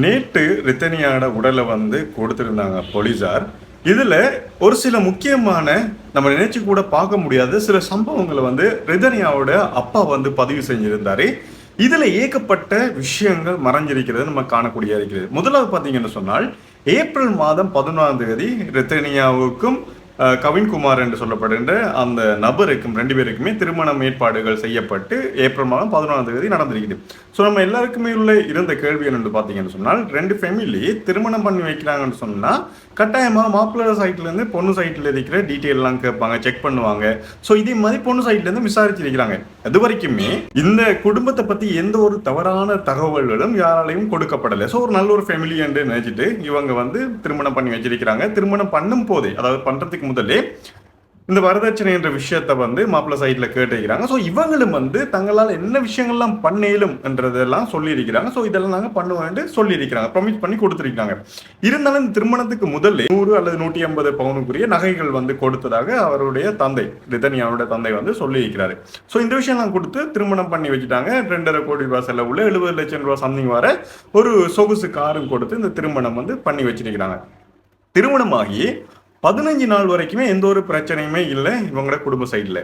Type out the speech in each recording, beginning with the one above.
நேற்று ரித்தனியாட உடலை வந்து கொடுத்திருந்தாங்க போலீசார். இதுல ஒரு சில முக்கியமான நம்ம நினைச்சு கூட பார்க்க முடியாத சில சம்பவங்களை வந்து ரிதனியாவோட அப்பா வந்து பதிவு செஞ்சிருந்தாரு. இதுல ஏகப்பட்ட விஷயங்கள் மறைஞ்சிருக்கிறது நம்ம காணக்கூடிய இருக்கிறது. முதலாவது பார்த்தீங்கன்னு சொன்னால் ஏப்ரல் மாதம் 11ஆம் தேதி ரித்தனியாவுக்கும் கவின்குமார் என்று சொல்லப்படுகின்ற அந்த நபருக்கும் ரெண்டு பேருக்குமே திருமணம் ஏற்பாடுகள் செய்யப்பட்டு ஏப்ரல் மாதம் 11ஆம் தேதி நடந்திருக்குது. ஸோ நம்ம எல்லாருக்குமே உள்ள இருந்த கேள்வி என்னென்னு பார்த்தீங்கன்னு சொன்னால், ரெண்டு ஃபேமிலி திருமணம் பண்ணி வைக்கிறாங்கன்னு சொன்னால் கட்டாயமாக மாப்பிள்ளை சைட்லேருந்து பொண்ணு சைட்டில் இருக்கிற டீட்டெயிலெலாம் கேட்பாங்க, செக் பண்ணுவாங்க. ஸோ இதே மாதிரி பொண்ணு சைட்லேருந்து விசாரிச்சிருக்கிறாங்க. அது வரைக்குமே இந்த குடும்பத்தை பற்றி எந்த ஒரு தவறான தகவல்களும் யாராலையும் கொடுக்கப்படலை. ஸோ ஒரு நல்ல ஒரு ஃபேமிலி என்று நினைச்சிட்டு இவங்க வந்து திருமணம் பண்ணி வச்சிருக்கிறாங்க. திருமணம் பண்ணும் போதே, அதாவது பண்ணுறதுக்கு முதலே இந்த வரதட்சணை என்ற விஷயத்த வந்து மாப்பிள்ளை சைட்ல கேட்டுக்கிறாங்க. ஸோ இவங்களும் வந்து தங்களால் என்ன விஷயங்கள்லாம் பண்ணேலும் என்றதெல்லாம் சொல்லியிருக்கிறாங்க. ஸோ இதெல்லாம் நாங்கள் பண்ணுவோம் சொல்லியிருக்கிறாங்க, ப்ரொமிஸ் பண்ணி கொடுத்துருக்காங்க. இருந்தாலும் இந்த திருமணத்துக்கு முதல்ல 100 அல்லது 150 பவுனுக்குரிய நகைகள் வந்து கொடுத்ததாக அவருடைய தந்தை, ரிதனியாவுடைய தந்தை வந்து சொல்லியிருக்கிறாரு. ஸோ இந்த விஷயம் எல்லாம் கொடுத்து திருமணம் பண்ணி வச்சுட்டாங்க. 2.5 கோடி ரூபாய் செலவுல 70 லட்சம் ரூபாய் சம்திங் வர ஒரு சொகுசு காரும் கொடுத்து இந்த திருமணம் வந்து பண்ணி வச்சிருக்கிறாங்க. திருமணமாகி 15 நாள் வரைக்குமே எந்த ஒரு பிரச்சனையுமே இல்லை இவங்களோட குடும்ப சைடில்.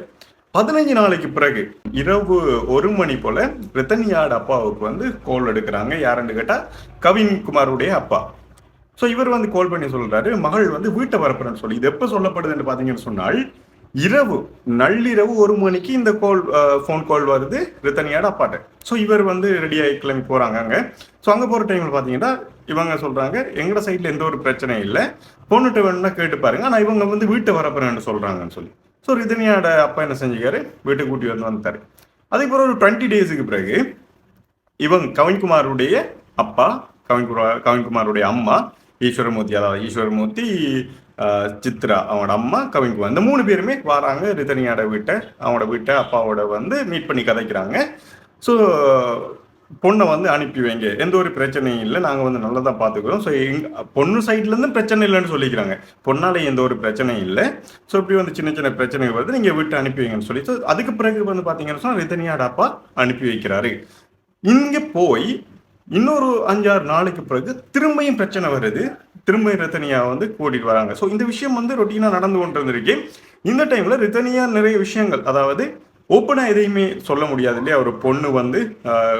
15 நாளைக்கு பிறகு இரவு 1 மணி போல ரித்தனியாட அப்பாவுக்கு வந்து கால் எடுக்கிறாங்க. யாருன்னு கேட்டால் கவின்குமாருடைய அப்பா. ஸோ இவர் வந்து கால் பண்ணி சொல்றாரு, மகள் வந்து வீட்டை வரப்புறன்னு சொல்லி. இது எப்போ சொல்லப்படுதுன்னு பார்த்தீங்கன்னு சொன்னால், நள்ளிரவு 1 மணிக்கு இந்த ஃபோன் கால் வருது ரித்தனியாட அப்பாட்ட. ஸோ இவர் வந்து ரெடியாகி கிளம்பி போறாங்க அங்கே. ஸோ அங்கே போகிற டைமில் பார்த்தீங்கன்னா இவங்க சொல்றாங்க, எங்களோட சைட்ல எந்த ஒரு பிரச்சனையும் இல்லை, பொண்ணுகிட்ட வேணும்னா கேட்டு பாருங்க, ஆனால் இவங்க வந்து வீட்டை வரப்புறேன்னு சொல்றாங்கன்னு சொல்லி. ஸோ ரிதனியாட அப்பா என்ன செஞ்சுக்காரு, வீட்டுக்கு கூட்டி வந்துட்டாரு. அதுக்கப்புறம் ஒரு 20 டேஸுக்கு பிறகு இவங்க கவின்குமாருடைய அப்பா, கவின்குமாருடைய அம்மா ஈஸ்வரமூர்த்தி, அதாவது ஈஸ்வரமூர்த்தி, சித்ரா அவனோட அம்மா, கவின்குமார், இந்த 3 பேருமே வராங்க ரிதனியாட வீட்டை. அவனோட வீட்டை அப்பாவோட வந்து மீட் பண்ணி கதைக்கிறாங்க. ஸோ பொண்ணை வந்து அனுப்பி வைங்க, எந்த ஒரு பிரச்சனையும் இல்லை, நாங்கள் வந்து நல்லா தான் பார்த்துக்கிறோம். ஸோ பொண்ணு சைட்லேருந்து பிரச்சனை இல்லைன்னு சொல்லிக்கிறாங்க, பொண்ணாலே எந்த ஒரு பிரச்சனையும் இல்லை. ஸோ இப்படி வந்து சின்ன சின்ன பிரச்சனைகள் வருது, நீங்கள் விட்டு அனுப்பி வைங்கன்னு சொல்லி. ஸோ அதுக்கு பிறகு வந்து பார்த்தீங்கன்னு சொன்னால் ரிதனியாட அப்பா அனுப்பி வைக்கிறாரு. இங்கே போய் இன்னொரு 5-6 நாளைக்கு பிறகு திரும்பியும் பிரச்சனை வருது. திரும்ப ரித்தனியா வந்து கூட்டிட்டு வராங்க. ஸோ இந்த விஷயம் வந்து ரொட்டீனா நடந்து கொண்டு இருந்திருக்கு. இந்த டைம்ல ரித்தனியா நிறைய விஷயங்கள், அதாவது ஓப்பனா எதையுமே சொல்ல முடியாது இல்லையா. ஒரு பொண்ணு வந்து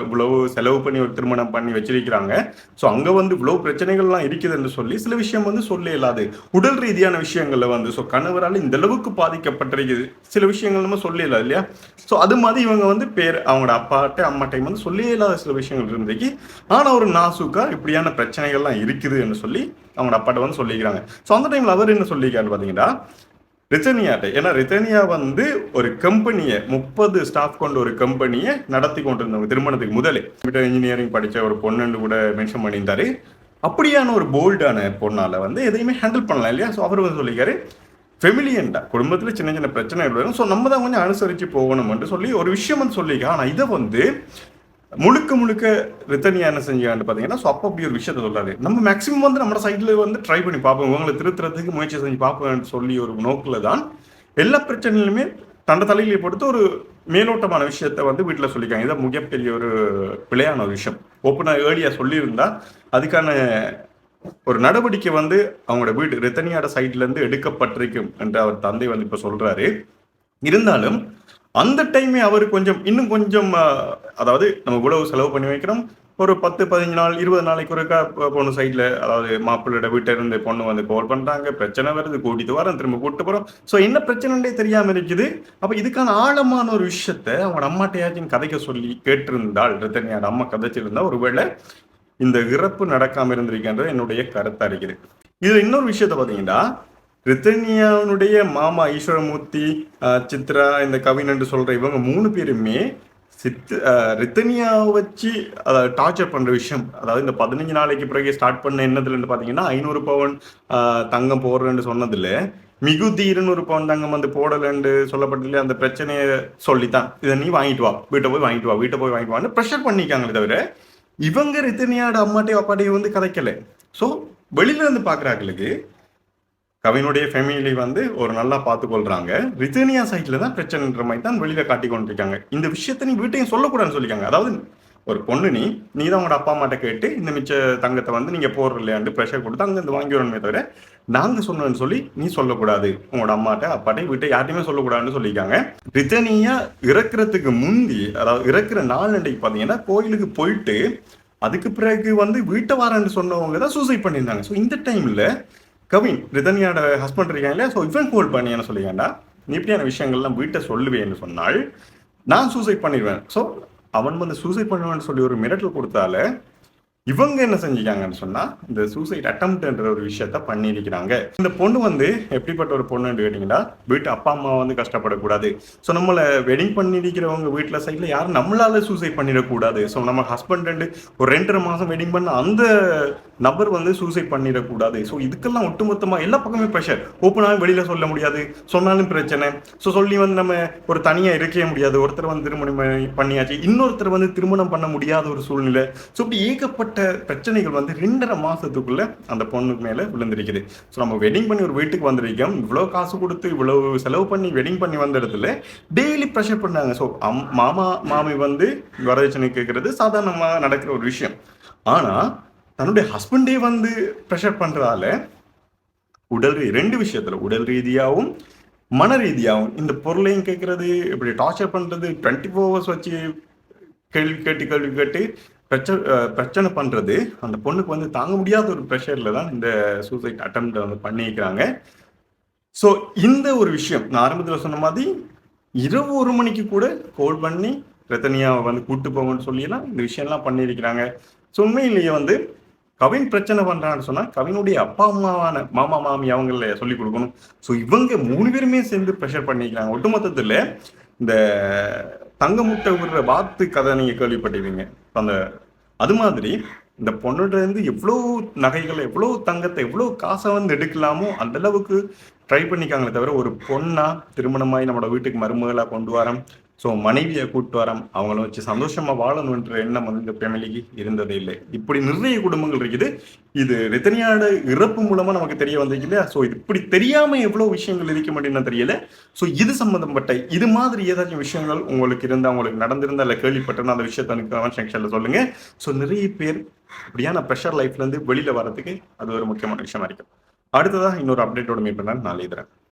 இவ்வளவு செலவு பண்ணி ஒரு திருமணம் பண்ணி வச்சிருக்கிறாங்க. ஸோ அங்க வந்து இவ்வளவு பிரச்சனைகள்லாம் இருக்குதுன்னு சொல்லி சில விஷயம் வந்து சொல்ல இயலாது. உடல் ரீதியான விஷயங்கள்ல வந்து ஸோ கணவரால் இந்த அளவுக்கு பாதிக்கப்பட்டிருக்குது, சில விஷயங்கள் நம்ம சொல்ல இயலாது இல்லையா. ஸோ அது மாதிரி இவங்க வந்து அவங்களோட அப்பாட்ட அம்மாட்டையும் வந்து சொல்ல இயலாத சில விஷயங்கள் இருந்துச்சு. ஆனா ஒரு நாசுக்கா இப்படியான பிரச்சனைகள்லாம் இருக்குதுன்னு சொல்லி அவங்களோட அப்பாட்ட வந்து சொல்லிக்கிறாங்க. ஸோ அந்த டைம்ல அவர் என்ன சொல்லிக்கிறான்னு பாத்தீங்கன்னா, ரித்தனியாட்ட, ஏன்னா ரித்தனியா வந்து ஒரு கம்பெனியை 30 ஸ்டாஃப் கொண்ட ஒரு கம்பெனியை நடத்தி கொண்டிருந்தவங்க திருமணத்துக்கு முதலே. கம்ப்யூட்டர் இன்ஜினியரிங் படிச்ச ஒரு பொண்ணுன்னு கூட மென்ஷன் பண்ணியிருந்தாரு. அப்படியான ஒரு போல்டான பொண்ணால வந்து எதையுமே ஹேண்டில் பண்ணலாம் இல்லையா. ஸோ அவர் வந்து சொல்லிக்காரு, ஃபெமிலியன்டா குடும்பத்தில் சின்ன சின்ன பிரச்சனை வரும், ஸோ நம்ம தான் கொஞ்சம் அனுசரித்து போகணும்னு சொல்லி ஒரு விஷயம் வந்து சொல்லிக்க. ஆனால் இதை வந்து முழுக்க ரித்தனியா என்ன செஞ்சான்னு பார்த்தீங்கன்னா, ஸோ அப்போ அப்படி ஒரு விஷயத்த சொல்றாரு, நம்ம மேக்ஸிமம் வந்து நம்ம சைட்ல வந்து ட்ரை பண்ணி பார்ப்போம், உங்களை திருத்துறதுக்கு முயற்சி செஞ்சு பார்ப்போம்னு சொல்லி ஒரு நோக்கில் தான் எல்லா பிரச்சனையிலுமே தண்டை தலையிலே பொறுத்து ஒரு மேலோட்டமான விஷயத்த வந்து வீட்டில் சொல்லிக்காங்க. இதை மிகப்பெரிய ஒரு பிழையான ஒரு விஷயம். ஓப்பனாக ஏர்லியாக சொல்லியிருந்தா அதுக்கான ஒரு நடவடிக்கை வந்து அவங்களோட வீடு ரித்தனியாட சைட்ல இருந்து எடுக்கப்பட்டிருக்கும் என்று அவர் தந்தை வந்து இப்ப சொல்றாரு. இருந்தாலும் அந்த டைமே அவர் கொஞ்சம் இன்னும் கொஞ்சம், அதாவது நம்ம இவ்வளவு செலவு பண்ணி வைக்கிறோம், ஒரு 10-15 நாள் 20 நாளைக்கு ஒருக்கா பொண்ணு சைட்ல, அதாவது மாப்பிள்ளோட வீட்டை இருந்து பொண்ணு வந்து கால் பண்றாங்க, பிரச்சனை வருது, கூட்டிட்டு வரோம், திரும்ப கூப்பிட்டு போறோம். ஸோ என்ன பிரச்சனைன்றே தெரியாம இருக்குது. அப்ப இதுக்கான ஆழமான ஒரு விஷயத்த அவங்க அம்மாட்டையாச்சும் கதைக்க சொல்லி கேட்டிருந்தால், ரித்தனியாட அம்மா கதைச்சிருந்தா ஒருவேளை இந்த இறப்பு நடக்காம இருந்திருக்கின்றது என்னுடைய கருத்தா இருக்குது. இதுல இன்னொரு விஷயத்த பாத்தீங்கன்னா, ரித்தனியாவுடைய மாமா ஈஸ்வரமூர்த்தி, சித்ரா, இந்த கவின் என்று சொல்ற இவங்க 3 பேருமே ரித்தனியாவை வச்சு டார்ச்சர் பண்ற விஷயம், அதாவது இந்த 15 நாளைக்கு பிறகு ஸ்டார்ட் பண்ண என்னதுல பாத்தீங்கன்னா 500 பவுன் தங்கம் போடுறேன்னு சொன்னதுல மிகுதி 200 பவுன் தங்கம் வந்து போடலன்னு சொல்லப்பட்டதுல அந்த பிரச்சனையை சொல்லித்தான், இதை நீ வாங்கிட்டு வா, வீட்டை போய் வாங்கிட்டு வான்னு ப்ரெஷர் பண்ணிக்காங்களே தவிர இவங்க ரித்தனியாட அம்மாட்டையும் அப்பாட்டையும் வந்து கதைக்கல. ஸோ வெளியில இருந்து பாக்குறாங்களுக்கு கவினுடைய ஃபேமிலி வந்து ஒரு நல்லா பார்த்துக்கொள்றாங்க, ரித்தனியா சைட்ல தான் பிரச்சனைன்ற மாதிரி தான் வெளியில காட்டி கொண்டிருக்காங்க. இந்த விஷயத்த நீ வீட்டையும் சொல்லக்கூடாதுன்னு சொல்லிக்காங்க. அதாவது ஒரு பொண்ணு நீ தான் உங்களோட அப்பா அம்மாட்ட கேட்டு இந்த மிச்ச தங்கத்தை வந்து நீங்க போடுற இல்லையாண்டு ப்ரெஷர் கொடுத்து அங்க இருந்து வாங்கி வரணுமே தவிர நாங்க சொன்னோம்னு சொல்லி நீ சொல்லக்கூடாது, உங்களோட அம்மாட்ட அப்பாட்ட வீட்டை யார்ட்டையுமே சொல்லக்கூடாதுன்னு சொல்லியிருக்காங்க. ரிதனியா இறக்குறதுக்கு முந்தி, அதாவது இறக்குற நாள் அன்றைக்கு பாத்தீங்கன்னா கோயிலுக்கு போயிட்டு அதுக்கு பிறகு வந்து வீட்டை வாரன்னு சொன்னவங்க தான் சூசைட் பண்ணியிருந்தாங்க. ஸோ இந்த டைம்ல கவின் ரிதன்யாவோட ஹஸ்பண்ட் இருக்காங்க இல்லையா, ஸோ இவன் கோல் பண்ணி என்ன சொல்லியாண்டா, நீ இப்படியான விஷயங்கள்லாம் வீட்டை சொல்லுவேன்னு சொன்னால் நான் சூசைட் பண்ணிடுவேன். ஸோ அவன் வந்து சூசைட் பண்ணுவேன்னு சொல்லி ஒரு மிரட்டல் கொடுத்தால இவங்க என்ன செஞ்சுக்காங்கன்னு சொன்னா இந்த சூசைட் அட்டம்ப்ட்ன்ற ஒரு விஷயத்த பண்ணியிருக்கிறாங்க. இந்த பொண்ணு வந்து எப்படிப்பட்ட ஒரு பொண்ணுன்னு கேட்டீங்கன்னா, வீட்டு அப்பா அம்மா வந்து கஷ்டப்படக்கூடாது. ஸோ நம்மளை வெட்டிங் பண்ணிருக்கிறவங்க வீட்டில் சைட்ல யாரும் நம்மளால சூசைட் பண்ணிடக்கூடாது. ஸோ நம்ம ஹஸ்பண்ட் ஒரு 2.5 மாசம் வெட்டிங் பண்ண அந்த நபர் வந்து சூசைட் பண்ணிடக்கூடாது. ஸோ இதுக்கெல்லாம் ஒட்டுமொத்தமா எல்லா பக்கமே ப்ரெஷர். ஓப்பனாக வெளியில சொல்ல முடியாது, சொன்னாலும் பிரச்சனை. ஸோ சொல்லி வந்து நம்ம ஒரு தனியா இருக்கவே முடியாது. ஒருத்தர் வந்து திருமணம் பண்ணியாச்சு, இன்னொருத்தர் வந்து திருமணம் பண்ண முடியாத ஒரு சூழ்நிலை. ஸோ இப்படி ஏகப்பட்ட பிரச்சனைகள் வந்து 2.5 மாசத்துக்குள்ள அந்த பொண்ணுக்கு மேல விழுந்திருக்குது. ஸோ நம்ம வெட்டிங் பண்ணி ஒரு வீட்டுக்கு வந்திருக்கோம், இவ்வளவு காசு கொடுத்து இவ்வளவு செலவு பண்ணி வெட்டிங் பண்ணி வந்த இடத்துல டெய்லி ப்ரெஷர் பண்ணாங்க. ஸோ மாமா மாமி வந்து வரதட்சணை கேட்கறது சாதாரணமா நடக்கிற ஒரு விஷயம். ஆனா தன்னுடைய ஹஸ்பண்டே வந்து ப்ரெஷர் பண்றதால ரெண்டு விஷயத்துல உடல் ரீதியாகவும் மன ரீதியாகவும் இந்த பொருளையும் கேட்கறது, இப்படி டார்ச்சர் பண்றது, 24 hours வச்சு கேள்வி கேட்டு பிரச்சனை பண்றது அந்த பொண்ணுக்கு வந்து தாங்க முடியாத ஒரு ப்ரெஷர்ல தான் இந்த சூசைட் அட்டெம்ப்ட் வந்து பண்ணிக்கிறாங்க. ஸோ இந்த ஒரு விஷயம் நான் ஆரம்பத்தில் சொன்ன மாதிரி இரவு 1 மணிக்கு கூட கால் பண்ணி ரத்தனியாவை வந்து கூட்டு போங்கன்னு சொல்லியெல்லாம் இந்த விஷயம்லாம் பண்ணியிருக்கிறாங்க. ஸோ உண்மையிலேயே வந்து கவின் பிரச்சனை பண்றான்னு சொன்னா கவினுடைய அப்பா அம்மாவான மாமா மாமி அவங்கள சொல்லி கொடுக்கணும். ஸோ இவங்க 3 பேருமே சேர்ந்து ப்ரெஷர் பண்ணிக்கிறாங்க. ஒட்டுமொத்தத்துல இந்த தங்க முட்டை விடுற வாத்து கதை நீங்க கேள்விப்பட்டிருவீங்க. அந்த அது மாதிரி இந்த பொண்ணுகிட்ட இருந்து எவ்வளவு நகைகளை, எவ்வளவு தங்கத்தை, எவ்வளவு காசை வந்து எடுக்கலாமோ அந்த அளவுக்கு ட்ரை பண்ணிக்காங்களே தவிர ஒரு பொண்ணா திருமணமாய் நம்மளோட வீட்டுக்கு மருமகளா கொண்டு வரோம், ஸோ மனைவியை கூட்டு வரோம், அவங்கள வச்சு சந்தோஷமா வாழணுன்ற எண்ணம் வந்து இந்த ஃபேமிலிக்கு இருந்ததே இல்லை. இப்படி நிறைய குடும்பங்கள் இருக்குது. இது ரிதன்யாவோட இறப்பு மூலமா நமக்கு தெரிய வந்திருக்கு இல்லையா. ஸோ இது இப்படி தெரியாம எவ்வளவு விஷயங்கள் இருக்க மாட்டேன்னு தெரியல. ஸோ இது சம்பந்தப்பட்ட இது மாதிரி ஏதாச்சும் விஷயங்கள் உங்களுக்கு இருந்தா, உங்களுக்கு நடந்திருந்தா இல்லை கேள்விப்பட்டேன்னா அந்த விஷயத்த எனக்கு கமெண்ட் செக்ஷன்ல சொல்லுங்க. ஸோ நிறைய பேர் அப்படியான ப்ரெஷர் லைஃப்ல இருந்து வெளியில வர்றதுக்கு அது ஒரு முக்கியமான விஷயமா இருக்கும். அடுத்ததா இன்னொரு அப்டேட்டோட மீட் பண்ண நாளை தரேன்.